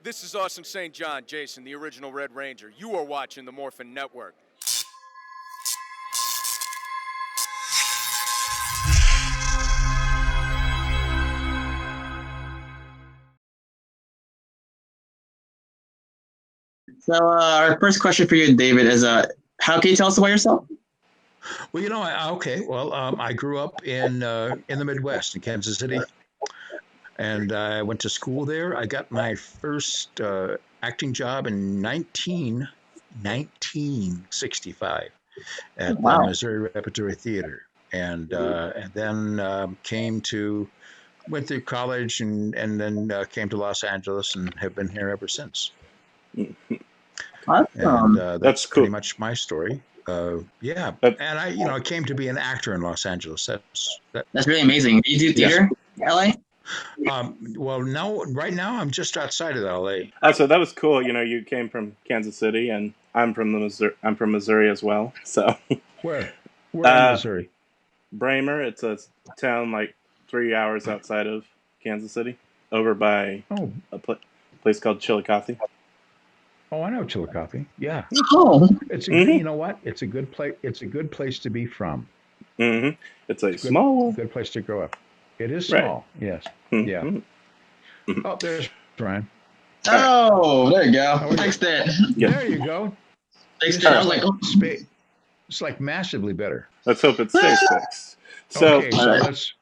This is Austin St. John, Jason, the original Red Ranger. You are watching the Morphin Network. So our first question for you, David, is how can you tell us about yourself? Well, I grew up in the Midwest in Kansas City, and I went to school there. I got my first acting job in 1965 at the Missouri Repertory Theater, and then went through college and then came to Los Angeles and have been here ever since. Awesome. And That's cool. pretty much my story. And I came to be an actor in Los Angeles. That's really amazing. Do you do theater in LA? Well, no, right now I'm just outside of LA. So that was cool. You know, you came from Kansas City, and I'm from Missouri as well. So where in Missouri? Bramer. It's a town like 3 hours outside of Kansas City, over by a place called Chillicothe. Oh, I know Chillicothe. Yeah. Oh, it's you know what? It's a good place. It's a good place to be from. Mm-hmm. It's a small, good place to grow up. It is small. Right. Yes. Mm-hmm. Yeah. Mm-hmm. Oh, there's Brian. Oh, there you go. Fixed it. Yeah. There you go. Fixed it. I was like, it's like massively better. Let's hope it stays fixed. So let's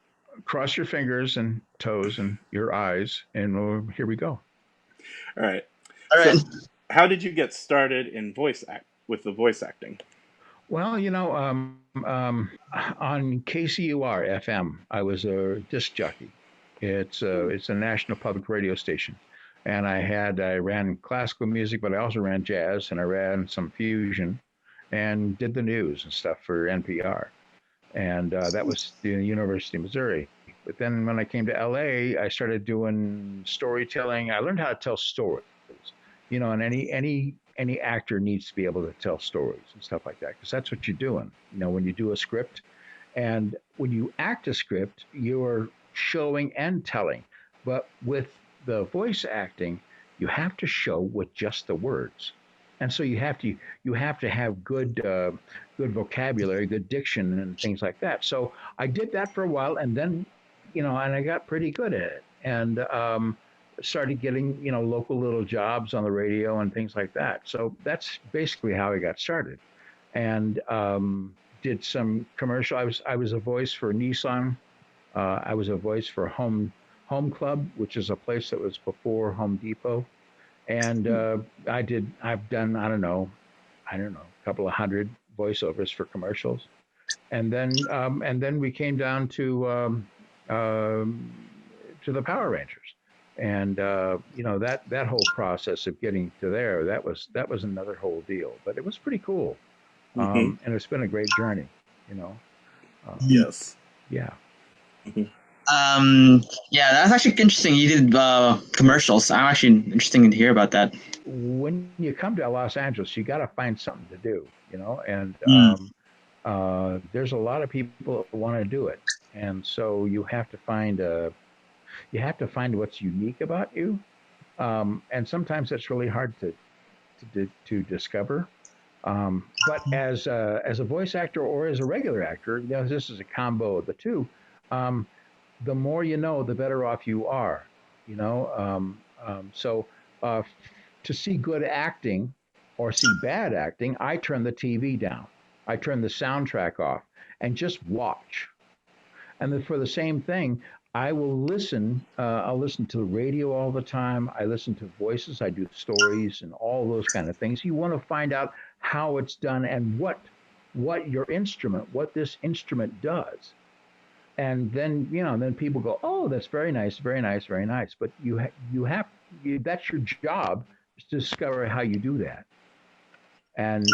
cross your fingers and toes and your eyes, and here we go. All right. So, how did you get started in with the voice acting? Well, on KCUR FM, I was a disc jockey. It's a national public radio station, and I ran classical music, but I also ran jazz, and I ran some fusion, and did the news and stuff for NPR, and that was the University of Missouri. But then when I came to LA, I started doing storytelling. I learned how to tell stories. And any actor needs to be able to tell stories and stuff like that, because that's what you're doing. When you do a script, and when you act a script, you're showing and telling. But with the voice acting, you have to show with just the words, and so you have to have good vocabulary, good diction, and things like that. So I did that for a while, and then and I got pretty good at it, and started getting local little jobs on the radio and things like that. So that's basically how I got started, and did some commercial. I was a voice for Nissan. I was a voice for Home Club, which is a place that was before Home Depot, and I've done I don't know a couple of hundred voiceovers for commercials, and then we came down to the Power Rangers. And that whole process of getting to there, that was another whole deal. But it was pretty cool, and it's been a great journey. Yes. Yeah. Mm-hmm. Yeah, that's actually interesting. You did commercials. I'm actually interested to hear about that. When you come to Los Angeles, you got to find something to do. And there's a lot of people that want to do it, and so you have to find what's unique about you, and sometimes that's really hard to discover. But as a voice actor or as a regular actor, this is a combo of the two. The more you know, the better off you are. So to see good acting or see bad acting, I turn the TV down. I turn the soundtrack off and just watch. And then for the same thing, I will listen. I'll listen to the radio all the time. I listen to voices. I do stories and all those kind of things. You want to find out how it's done and what this instrument does. And then then people go, oh, that's very nice, very nice, very nice. But that's your job, is to discover how you do that. And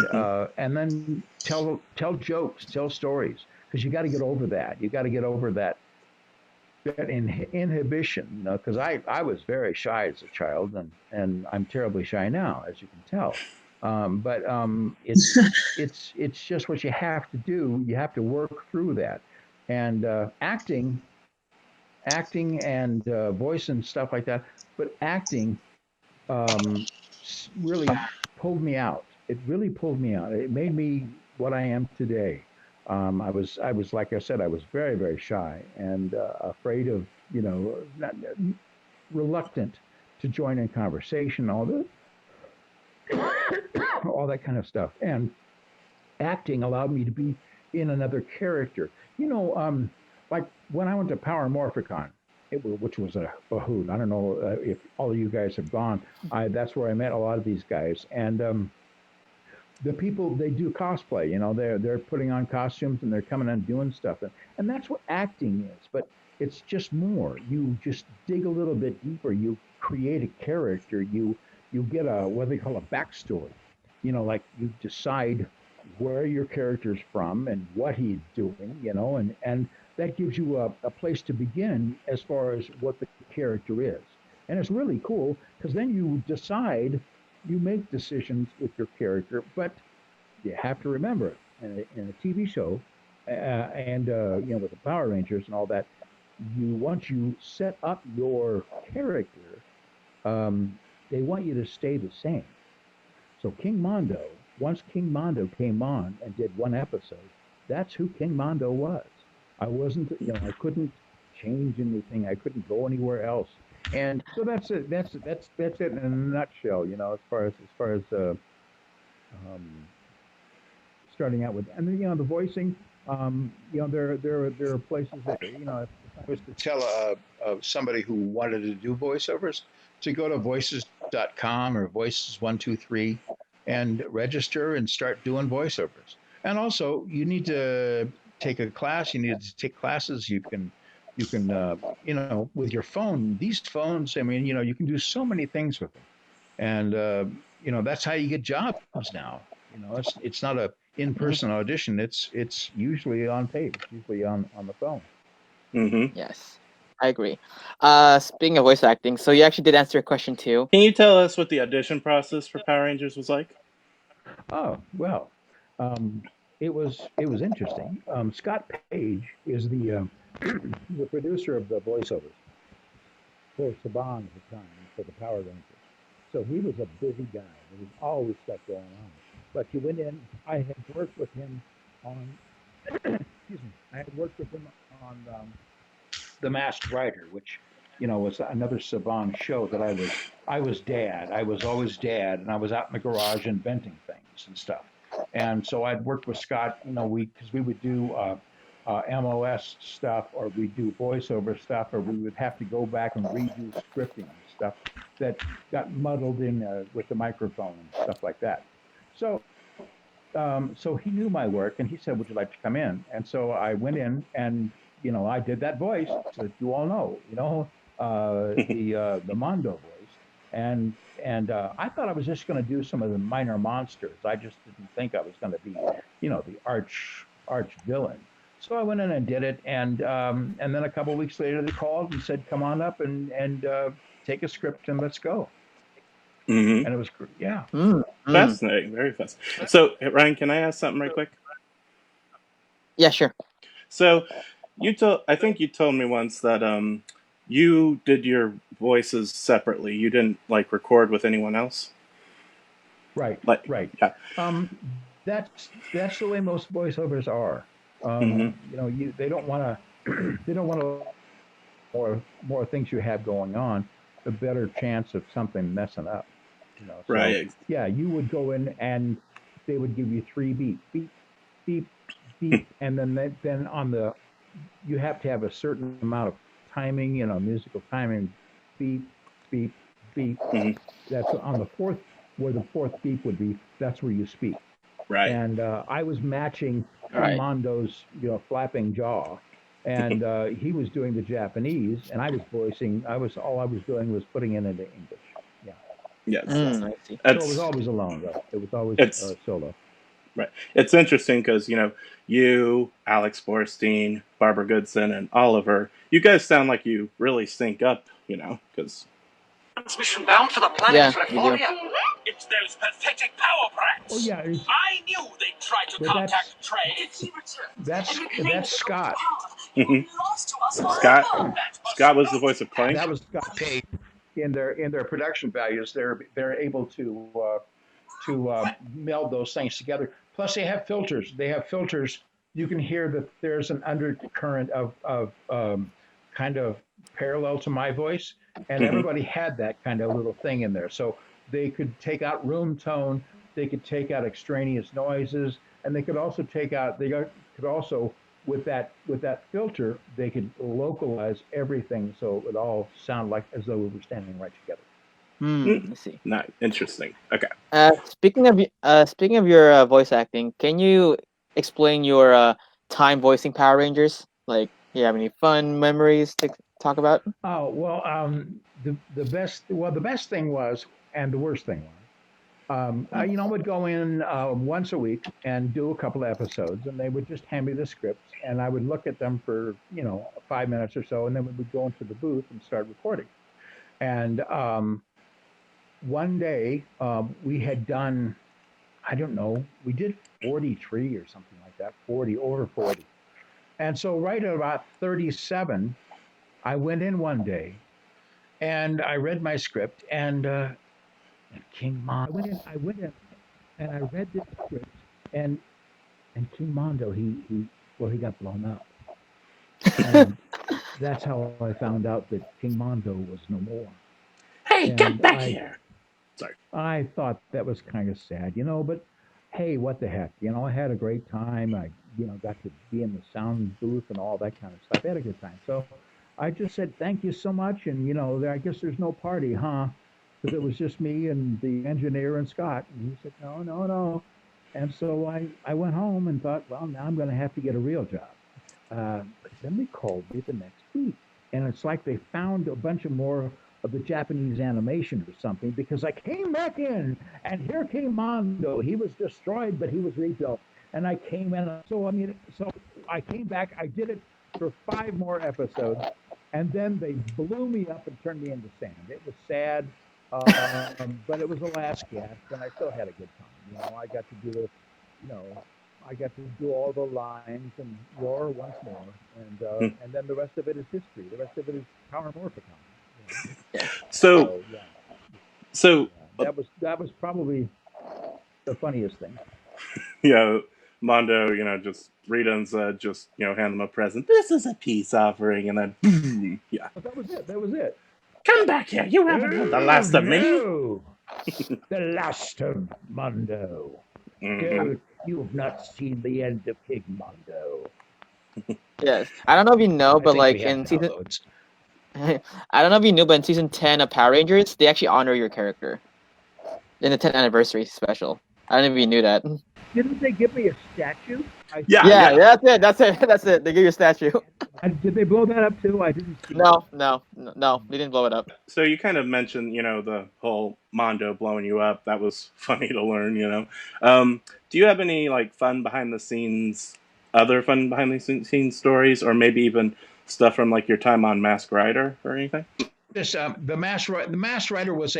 then tell jokes, tell stories, because you got to get over that. You got to get over that inhibition, because I was very shy as a child, and I'm terribly shy now, as you can tell. But it's just what you have to do. You have to work through that, and acting and voice and stuff like that. But acting really pulled me out. It really pulled me out. It made me what I am today. I was like I said, I was very, very shy and afraid of, not, reluctant to join in conversation, all that kind of stuff. And acting allowed me to be in another character. Like when I went to Power Morphicon, which was a hoot. I don't know if all of you guys have gone. That's where I met a lot of these guys, and the people they do cosplay. They're putting on costumes and they're coming and doing stuff, and that's what acting is. But it's just more. You just dig a little bit deeper. You create a character. You get a what they call a backstory. Like you decide where your character's from and what he's doing, and that gives you a place to begin as far as what the character is. And it's really cool because then you make decisions with your character, but you have to remember in a TV show and with the Power Rangers and all that, once you set up your character, they want you to stay the same. So once King Mondo came on and did one episode, that's who King Mondo was. I wasn't, I couldn't change anything. I couldn't go anywhere else. And so that's it. That's it in a nutshell. As far as starting out with, and then the voicing. There are places that if I was to tell somebody who wanted to do voiceovers to go to voices.com or voices123 and register and start doing voiceovers. And also, you need to take a class. You need to take classes. You can, with your phone. These phones, you can do so many things with them, and that's how you get jobs now. It's not a in-person audition. It's usually on tape. It's usually on the phone. Mm-hmm. Yes, I agree. Speaking of voice acting, so you actually did answer your question too. Can you tell us what the audition process for Power Rangers was like? Oh, well, it was interesting. Scott Page is the the producer of the voiceovers for Saban at the time for the Power Rangers. So he was a busy guy. There was always stuff going on. But you went in. I had worked with him on. Excuse me. I had worked with him on The Masked Rider, which was another Saban show that I was dad. I was always dad, and I was out in the garage inventing things and stuff. And so I'd worked with Scott, because we would do MOS stuff, or we'd do voiceover stuff, or we would have to go back and redo scripting and stuff that got muddled in with the microphone and stuff like that. So he knew my work, and he said, "Would you like to come in?" And so I went in, and I did that voice that you all know, the Mondo voice, and I thought I was just going to do some of the minor monsters. I just didn't think I was going to be, the arch villain. So I went in and did it, and then a couple of weeks later they called and said, "Come on up and take a script and let's go." Mm-hmm. And it was, yeah. Fascinating, very fascinating. So, Ryan, can I ask something right quick? Yeah, sure. So, I think you told me once that you did your voices separately. You didn't record with anyone else. Right. Right. Yeah. That's the way most voiceovers are. They don't want to. More things you have going on, the better chance of something messing up. So, right. Yeah, you would go in and they would give you 3 beep, beep, beep, beep, and then you have to have a certain amount of timing, musical timing, beep, beep, beep. Mm-hmm. That's on the fourth, where the fourth beep would be. That's where you speak. Right. And I was matching Mondo's, flapping jaw. And he was doing the Japanese, and I was voicing. All I was doing was putting it into English. Yeah. Yes. I see. So it was always alone, though. It was always solo. Right. It's interesting because you, Alex Borstein, Barbara Goodson, and Oliver, you guys sound like you really sync up. Because transmission bound for the planet Reformia. It's those pathetic power brats. Oh yeah. I knew they'd try to contact Trey. That's Scott. Mm-hmm. Scott was the voice of Clank. That was Scott Page. in their production values, they're able to meld those things together. Plus, they have filters. You can hear that there's an undercurrent of kind of parallel to my voice, and everybody had that kind of little thing in there. So they could take out room tone, they could take out extraneous noises, and they could also with that filter, they could localize everything so it would all sound like as though we were standing right together. I see. Not interesting. Okay. Speaking of your voice acting, can you explain your time voicing Power Rangers? Like, you have any fun memories to talk about? Oh well, the best thing was, and the worst thing was, I would go in once a week and do a couple of episodes, and they would just hand me the scripts, and I would look at them for 5 minutes or so, and then we would go into the booth and start recording. And one day we had done, I don't know, we did 43 or something like that, over 40. And so right at about 37, I went in one day and I read my script, and King Mondo, I went in and I read this script, and King Mondo, he got blown up. And that's how I found out that King Mondo was no more. Hey, get back here. Sorry. I thought that was kind of sad, but hey, what the heck? I had a great time. I, got to be in the sound booth and all that kind of stuff. I had a good time. So I just said, thank you so much. And, I guess there's no party, huh? Because it was just me and the engineer and Scott. And he said, no. And so I went home and thought, well, now I'm going to have to get a real job. But then they called me the next week. And it's like they found a bunch of more of the Japanese animation or something, because I came back in, and here came Mondo. He was destroyed, but he was rebuilt. And I came in, so I came back. I did it for 5 more episodes, and then they blew me up and turned me into sand. It was sad, but it was the last gasp, and I still had a good time. I got to do I got to do all the lines and roar once more, and then the rest of it is history. The rest of it is Power Morphicon. So that was probably the funniest thing. Mondo, just Rita and Zed just hand them a present. This is a peace offering, and then boom, yeah. But that was it. Come back here. You haven't had the last of me. The last of Mondo. Mm-hmm. You've not seen the end of King Mondo. Yes, I don't know if you know, but like in season, I don't know if you knew, but in season 10 of Power Rangers, they actually honor your character in the 10th anniversary special. I don't know if you knew that. Didn't they give me a statue? Yeah, that's it. They give you a statue. Did they blow that up too? I didn't see No, they didn't blow it up. So you kind of mentioned, the whole Mondo blowing you up. That was funny to learn, Do you have any like fun behind the scenes stories, or maybe even stuff from like your time on Masked Rider or anything? This the Masked Rider was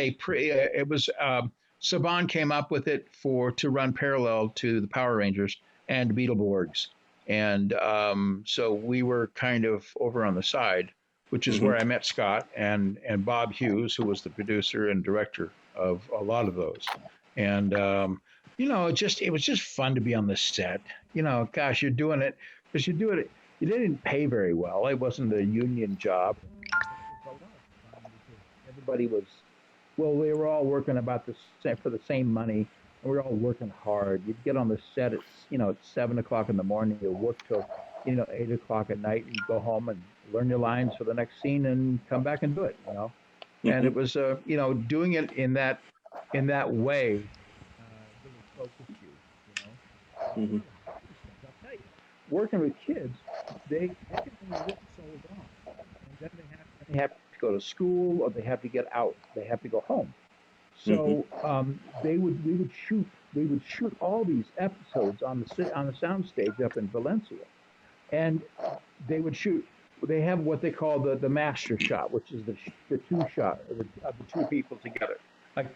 Saban came up with it to run parallel to the Power Rangers and Beetleborgs. And so we were kind of over on the side, which is where I met Scott and Bob Hughes, who was the producer and director of a lot of those. And, it was just fun to be on the set. Gosh, you're doing it because you didn't pay very well. It wasn't a union job. It was a lot of fun because everybody they were all working for the same money. And we were all working hard. You'd get on the set at 7 o'clock in the morning. You'd work till 8 o'clock at night, and you go home and learn your lines for the next scene and come back and do it. And it was doing it in that way really focused you. I'll tell you, working with kids, everything is so long, and then they have to go to school, or they have to get out. They have to go home. So we would shoot all these episodes on the soundstage up in Valencia, and they have what they call the master shot, which is the two shot of the two people together. Like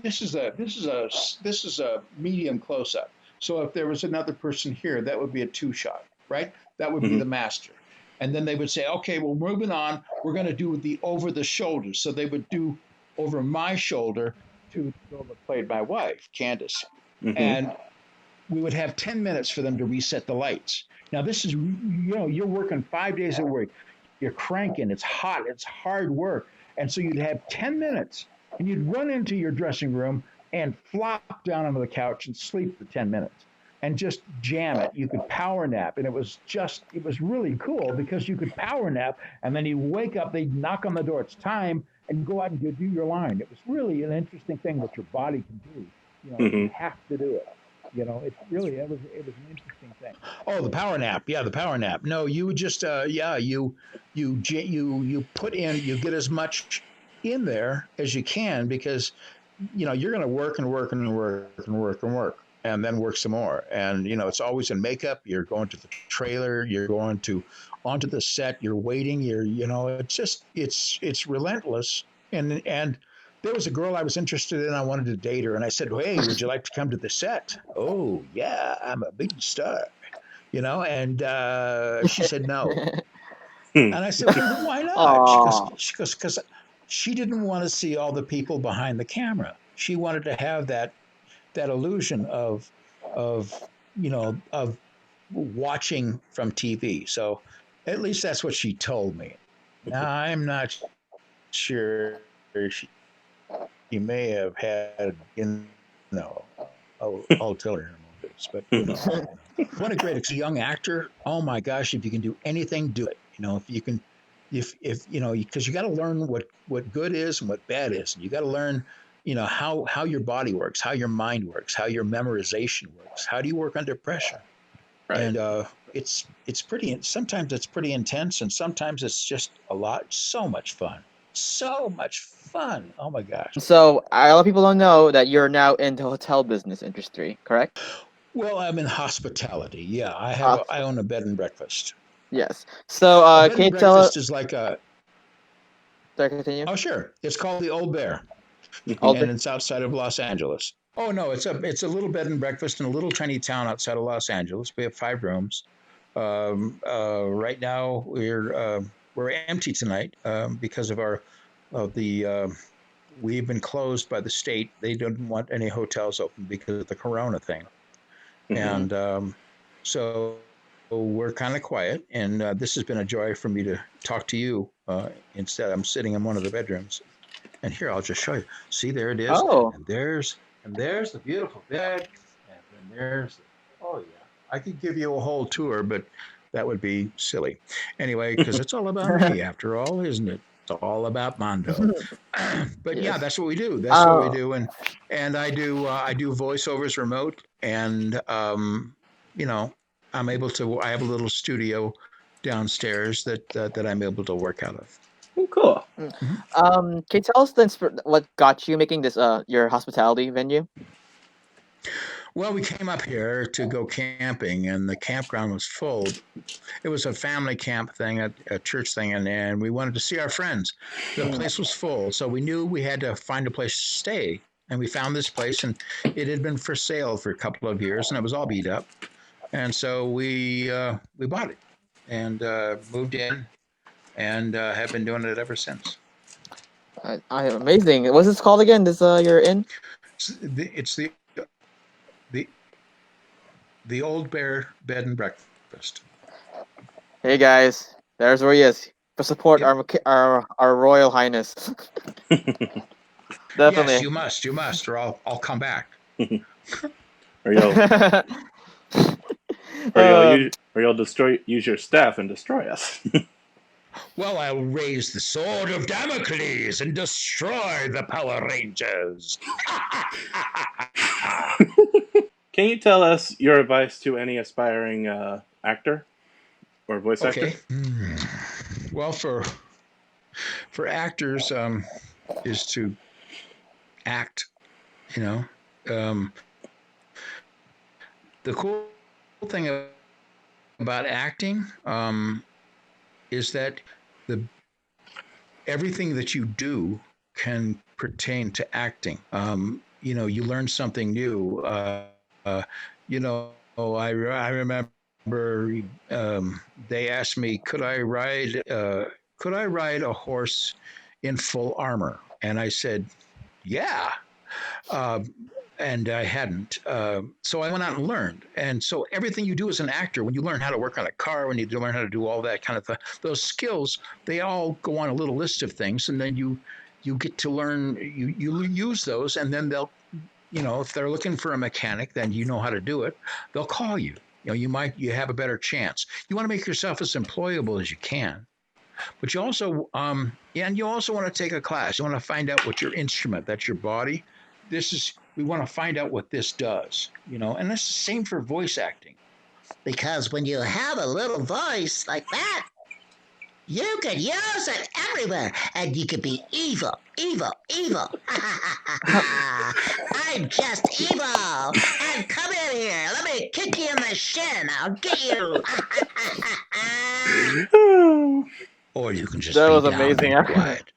this is a medium close up. So if there was another person here, that would be a 2 shot, right? That would be the master. And then they would say, okay, well, moving on, we're going to do the over the shoulder. So they would do over my shoulder to the girl that played my wife, Candace. And we would have 10 minutes for them to reset the lights. Now, this is, you're working 5 days a week. You're cranking. It's hot. It's hard work. And so you'd have 10 minutes and you'd run into your dressing room and flop down onto the couch and sleep for 10 minutes and just jam it. You could power nap. And it was really cool because you could power nap and then you wake up, they'd knock on the door, it's time, and you go out and you do your line. It was really an interesting thing that your body can do. You have to do it. It was an interesting thing. Oh, the power nap. Yeah, the power nap. No, you would just, you put in, you get as much in there as you can because, you're going to work and work and work and work and work and then work some more. And, it's always in makeup. You're going to the trailer. You're going onto the set. You're waiting. It's relentless. And there was a girl I was interested in. I wanted to date her. And I said, hey, would you like to come to the set? Oh, yeah, I'm a big star, and she said no. And I said, well, why not? She goes, because she didn't want to see all the people behind the camera. She wanted to have that illusion of watching from TV. So at least that's what she told me. Now, I'm not sure she may have had, ulterior motives, but what a great young actor. Oh my gosh, if you can do anything, do it. If you can, because you got to learn what good is and what bad is. And you got to learn, how your body works, how your mind works, how your memorization works. How do you work under pressure? Right. And it's sometimes it's pretty intense, and sometimes it's just so much fun. So much fun. Oh my gosh. So a lot of people don't know that you're now in the hotel business industry, correct? Well, I'm in hospitality. Yeah, I own a bed and breakfast. Yes. So can you tell us? Is like a. Sorry, continue. Oh, sure. It's called the Old Bear, and it's outside of Los Angeles. Oh no, it's a little bed and breakfast in a little tiny town outside of Los Angeles. We have 5 rooms. Right now we're empty tonight because of we've been closed by the state. They didn't want any hotels open because of the corona thing. And so we're kind of quiet. And this has been a joy for me to talk to you. Instead, I'm sitting in one of the bedrooms. And here, I'll just show you. See, there it is. Oh. And there's the beautiful bed. And then oh yeah. I could give you a whole tour, but that would be silly. Anyway, because it's all about me after all, isn't it? It's all about Mondo. But yes. Yeah, that's what we do. That's what we do. And I do voiceovers remote, and I'm able to. I have a little studio downstairs that I'm able to work out of. Oh, cool. Can you tell us what got you making this your hospitality venue? Well, we came up here to go camping, and the campground was full. It was a family camp thing, a church thing, and we wanted to see our friends. The place was full, so we knew we had to find a place to stay. And we found this place, and it had been for sale for a couple of years, and it was all beat up. And so we bought it and moved in, and have been doing it ever since. Amazing. What's this called again? This you're in? It's the Old Bear Bed and Breakfast. Hey guys, there's where he is. For support our Royal Highness. Definitely. Yes, you must, or I'll come back. Or you'll use your staff and destroy us. Well, I'll raise the sword of Damocles and destroy the Power Rangers. Can you tell us your advice to any aspiring actor or voice actor? Well, for actors, is to act. The cool thing about acting is that everything that you do can pertain to acting. You learn something new. I remember they asked me, could I ride a horse in full armor? And I said, yeah. And I hadn't. So I went out and learned. And so everything you do as an actor, when you learn how to work on a car, when you learn how to do all that kind of thing, those skills, they all go on a little list of things. And then you get to learn, you use those, and then they'll, if they're looking for a mechanic, then you know how to do it. They'll call you. You have a better chance. You want to make yourself as employable as you can. But you also, and you also want to take a class. You want to find out what your instrument, that's your body. We want to find out what this does, and that's the same for voice acting. Because when you have a little voice like that, you can use it everywhere, and you can be evil. I'm just evil, and come in here. Let me kick you in the shin. I'll get you. Or you can just That be was down amazing. and quiet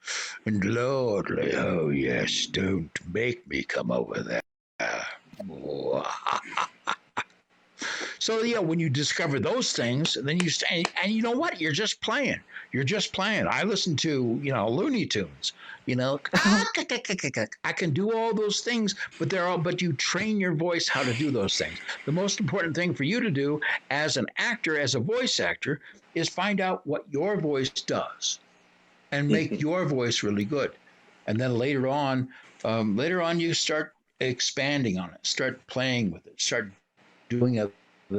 and lordly. Oh yes, don't make me come over there. So when you discover those things, then you stay, and you know what? You're just playing. I listen to Looney Tunes. I can do all those things, but you train your voice how to do those things. The most important thing for you to do as an actor, as a voice actor, is find out what your voice does, and make your voice really good. And then later on, you start expanding on it, start playing with it, start doing other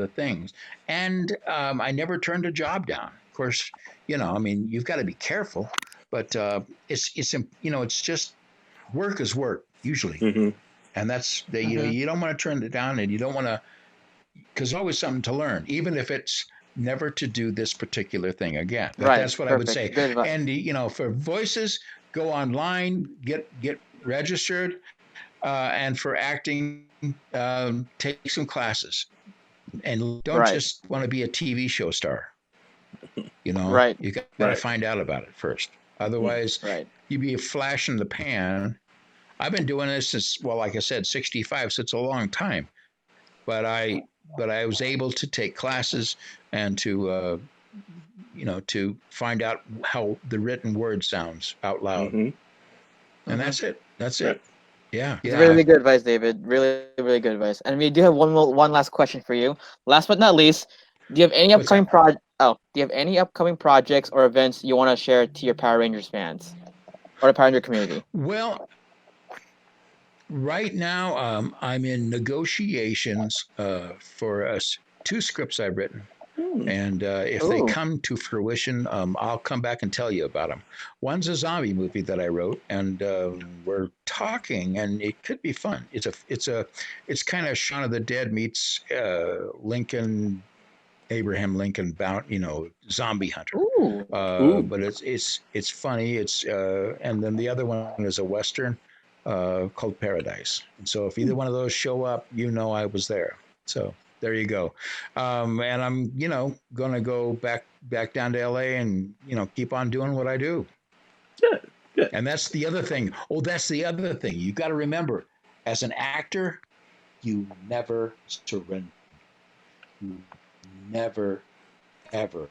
things. And I never turned a job down. Of course, you've got to be careful, but it's just work is work usually, and that's you don't want to turn it down, and you don't want to, because there's always something to learn, even if it's never to do this particular thing again. Right. That's what Perfect. I would say. And for voices, go online, get registered, and for acting, take some classes, and don't just want to be a TV show star. Right. You got to find out about it first. Otherwise, you'd be a flash in the pan. I've been doing this since, like I said, 65, so it's a long time. But I was able to take classes and to find out how the written word sounds out loud. And that's it. Yeah. It's really good advice, David. Really, really good advice. And we do have one last question for you. Last but not least, do you have any upcoming projects or events you want to share to your Power Rangers fans or the Power Ranger community? Well, right now I'm in negotiations for 2 scripts I've written. And if they come to fruition, I'll come back and tell you about them. One's a zombie movie that I wrote, and we're talking, and it could be fun. It's kind of Shaun of the Dead meets Abraham Lincoln zombie hunter. But it's funny. And then the other one is a Western called Paradise. And so if either one of those show up, I was there. So there you go. And I'm, going to go back down to LA and, keep on doing what I do. Good. And that's the other thing. You got to remember, as an actor, you never surrender. You never, ever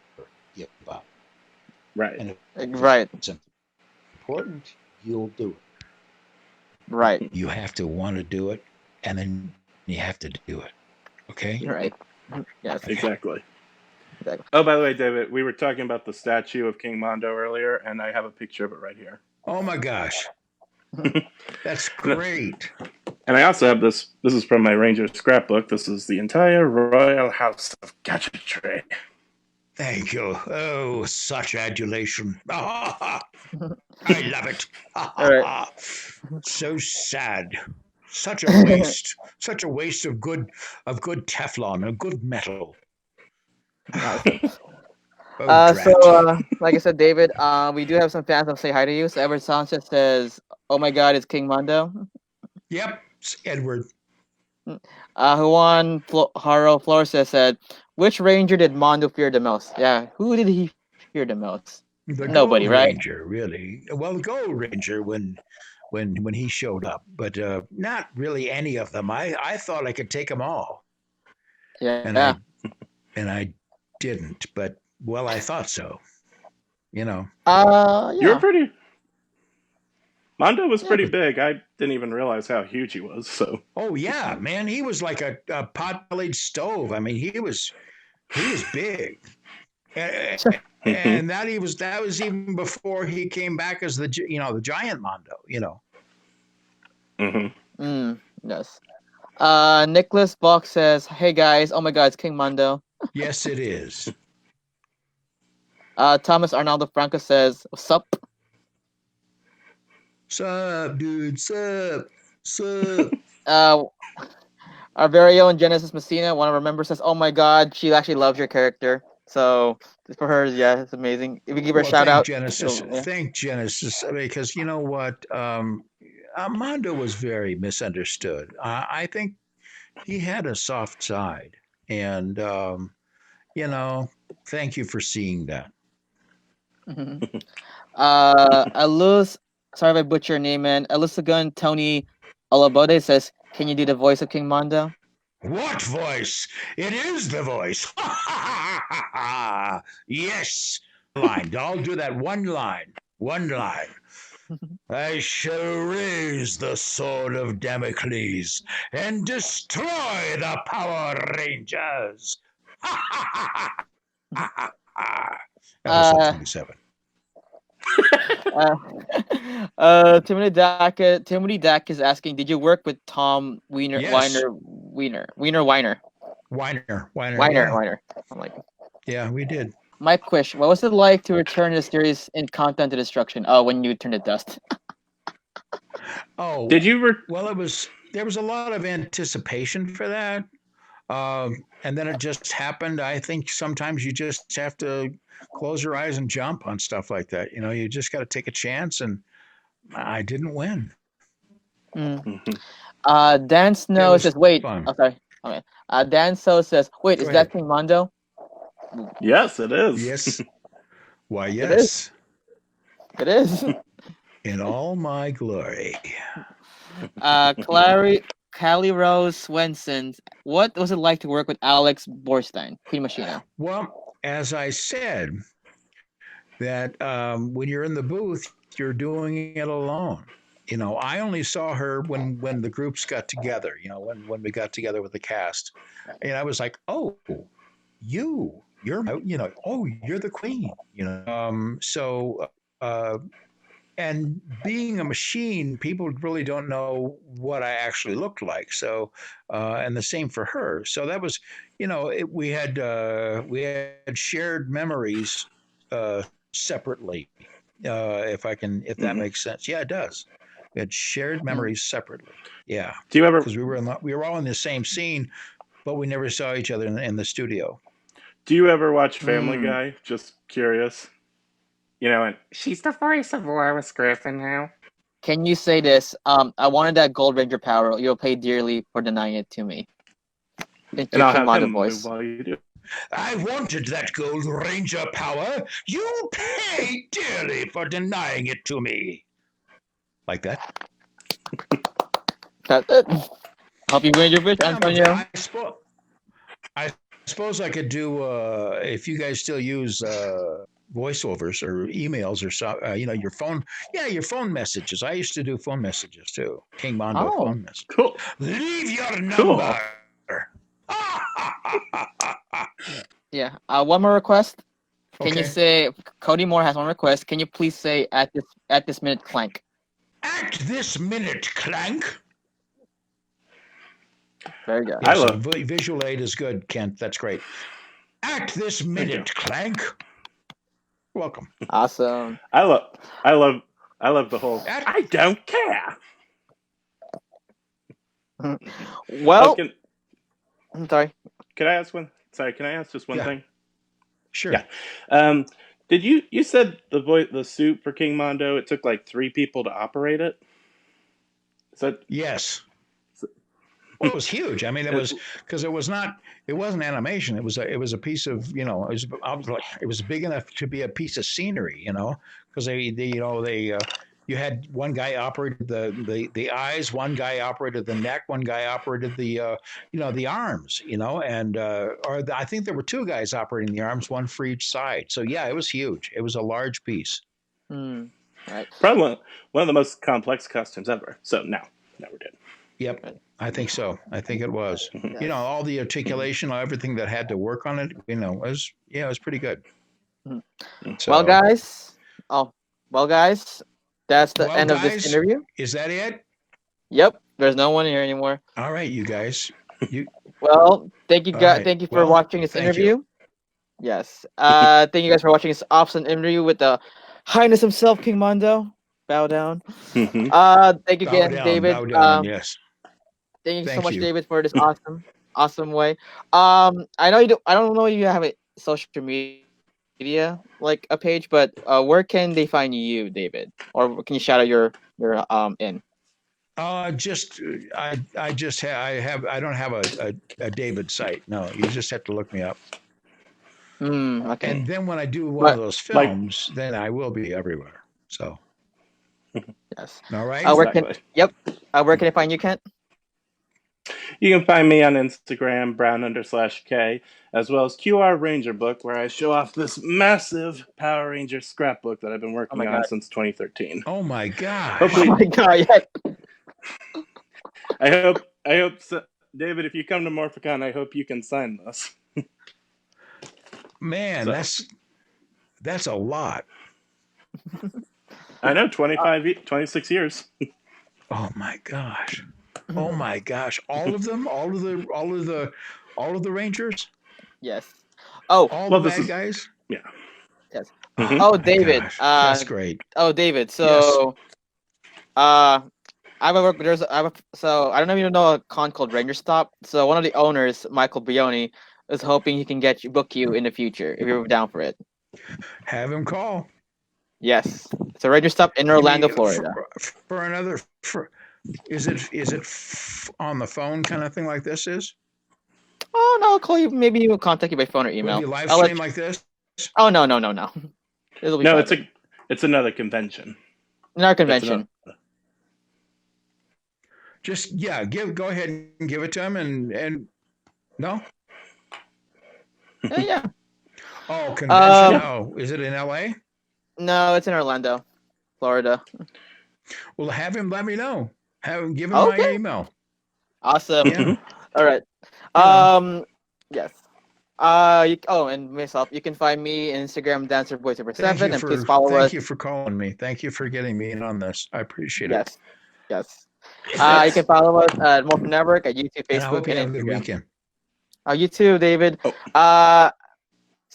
give up. Right. And if it's important, you'll do it. Right. You have to want to do it, and then you have to do it. Okay? Right. Yes. Exactly. Oh, by the way, David, we were talking about the statue of King Mondo earlier, and I have a picture of it right here. Oh my gosh. That's great. And I also have this. This is from my Ranger Scrapbook. This is the entire Royal House of Gadgetry. Thank you. Oh, such adulation. I love it. Right. So sad. Such a waste. Such a waste of good Teflon and good metal. Like I said, David, we do have some fans that say hi to you. So Edward Sanchez says, "Oh my God, it's King Mondo." Yep, it's Edward. Juan Jarro Flora said, "Which Ranger did Mondo fear the most?" Yeah, who did he fear the most? Nobody, Gold right? Ranger, really. Well, the Gold Ranger when he showed up, but not really any of them. I thought I could take them all. Yeah. And and I didn't, but well, I thought so. You know. Yeah. You're pretty. Mondo was pretty big. I didn't even realize how huge he was. So. Oh yeah, man, he was like a pot-bellied stove. I mean, he was big, and that was even before he came back as the giant Mondo. You know. Yes. Nicholas Bach says, "Hey guys, oh my God, it's King Mondo." Yes, it is. Thomas Arnaldo Franco says, "Sup?" Sup, dude? Sup? Our very own Genesis Messina, one of our members, says, "Oh my God, she actually loves your character." So for her, yeah, it's amazing. If we give her a shout out, Genesis. Thank Genesis, because you know what, Mondo was very misunderstood. I think he had a soft side, and thank you for seeing that. Alus, sorry if I butcher your name, man. Alusagun Tony Olabode says, "Can you do the voice of King Mondo?" What voice? It is the voice. Yes. Line. I'll do that one line. I shall raise the sword of Damocles and destroy the Power Rangers. Episode 27. Timothy Dack is asking, did you work with Tom Wiener? Yes. Weiner. I'm like, yeah, we did. Mike Quish, what was it like to return the series in Countdown to Destruction? Oh, when you turned to dust. Oh, did you? Well, there was a lot of anticipation for that, and then it just happened. I think sometimes you just have to close your eyes and jump on stuff like that. You know, you just got to take a chance, and I didn't win. Dan Snow says, "Wait, sorry." Okay. Dan So says, "Wait, is that King Mondo?" Yes, it is. Yes. Why, yes. It is. In all my glory. Callie Rose Swenson, what was it like to work with Alex Borstein, Queen Machina? Well, as I said, that when you're in the booth, you're doing it alone. You know, I only saw her when the groups got together, you know, when we got together with the cast. And I was like, oh, you're the queen, you know. And being a machine, people really don't know what I actually looked like. So, and the same for her. So that was, you know, we had shared memories separately. If that makes sense. Yeah, it does. We had shared memories separately. Yeah. Do you ever? Because we were all in the same scene, but we never saw each other in the studio. Do you ever watch Family Guy? Just curious. You know, and she's the voice of Lois Griffin now. Can you say this? I wanted that Gold Ranger power. You'll pay dearly for denying it to me. And I'll have him move while you do. I wanted that Gold Ranger power. You pay dearly for denying it to me. Like that. That's it. Hope you win your wish, Antonio. I suppose I could do if you guys still use voiceovers or emails or so, your phone messages. I used to do phone messages too. King Mondo phone message. Cool. Leave your number. Yeah. One more request. Can you say Cody Moore has one request? Can you please say at this minute, Clank? At this minute, Clank. Very good. Yeah, visual aid is good, Kent. That's great. At this minute, Clank. Welcome. Awesome. I love the whole. I don't care. Well, I'm sorry. Can I ask one? Sorry, can I ask just one thing? Sure. Yeah. Did you said the suit for King Mondo? It took like 3 people to operate it. Is that yes? Well, it was huge. I mean, it was because it wasn't animation. It was a piece of, you know, it was big enough to be a piece of scenery, you know, because they You had one guy operated the eyes, one guy operated the neck, one guy operated the the arms, and I think there were two guys operating the arms, one for each side. So yeah, it was huge. It was a large piece. Right. Probably one of the most complex costumes ever. So now we're good. Yep, I think so. I think it was. Yes. All the articulation, everything that had to work on it, it was pretty good. So, Well, guys, that's the end of this interview. Is that it? Yep. There's no one here anymore. All right, you guys. Well, thank you guys. Right. Thank you for watching this interview. Yes. Thank you guys for watching this awesome interview with the Highness himself, King Mondo. Bow down. Thank you again, David. Bow down, yes. Thank you so much, David, for this awesome way. I know you do. I don't know if you have a social media like a page, but where can they find you, David? Or can you shout out your in? I don't have a David site. No, you just have to look me up. Okay. And then when I do one of those films, then I will be everywhere. So. Yes. All right. Where can I find you, Kent? You can find me on Instagram, brown_K, as well as QR Ranger Book, where I show off this massive Power Rangers scrapbook that I've been working on since 2013. Oh my god! Hopefully, oh my god! Yeah. I hope, David, if you come to Morphicon, I hope you can sign this. Man, that's a lot. I know, 26 years. Oh my gosh! Oh my gosh! All of them, all of the Rangers. Yes. All the bad guys. Yeah. Yes. Mm-hmm. Oh, David. That's great. Oh, David. So, so I don't know if you know a con called Ranger Stop. So one of the owners, Michael Brioni, is hoping he can book you in the future if you're down for it. Have him call. Yes. So Ranger Stop in Orlando, Florida. Is it on the phone kind of thing like this is? Oh no, I'll call you. Maybe he will contact you by phone or email. Will you live stream like this? Oh no. It'll be private. It's another convention. Another convention. Just go ahead and give it to him and no. Yeah. Oh, convention. Is it in LA? No, it's in Orlando, Florida. Well, have him let me know. Give him my email. Awesome. Yeah. All right. Yes. And myself, you can find me on Instagram, DancerBoy7, and please follow us. Thank you for calling me. Thank you for getting me in on this. I appreciate it. Yes. You can follow us at Morphin Network at YouTube, Facebook, and I hope you have a Instagram. good weekend. You too, David.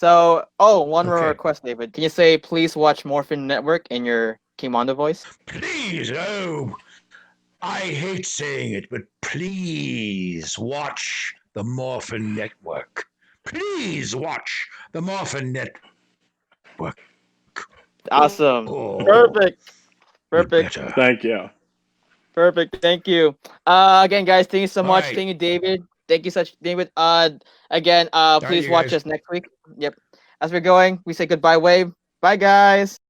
One more request, David. Can you say, please watch Morphin Network in your King Mondo voice? Please, I hate saying it, but please watch the Morphin Network. Please watch the Morphin Network. Awesome. Oh, Perfect. Thank you. Perfect. Thank you. Again, guys, thank you so much. right. Thank you, David. Thank you David. Again, please watch us next week. Yep. As we're going, we say goodbye, wave. Bye, guys.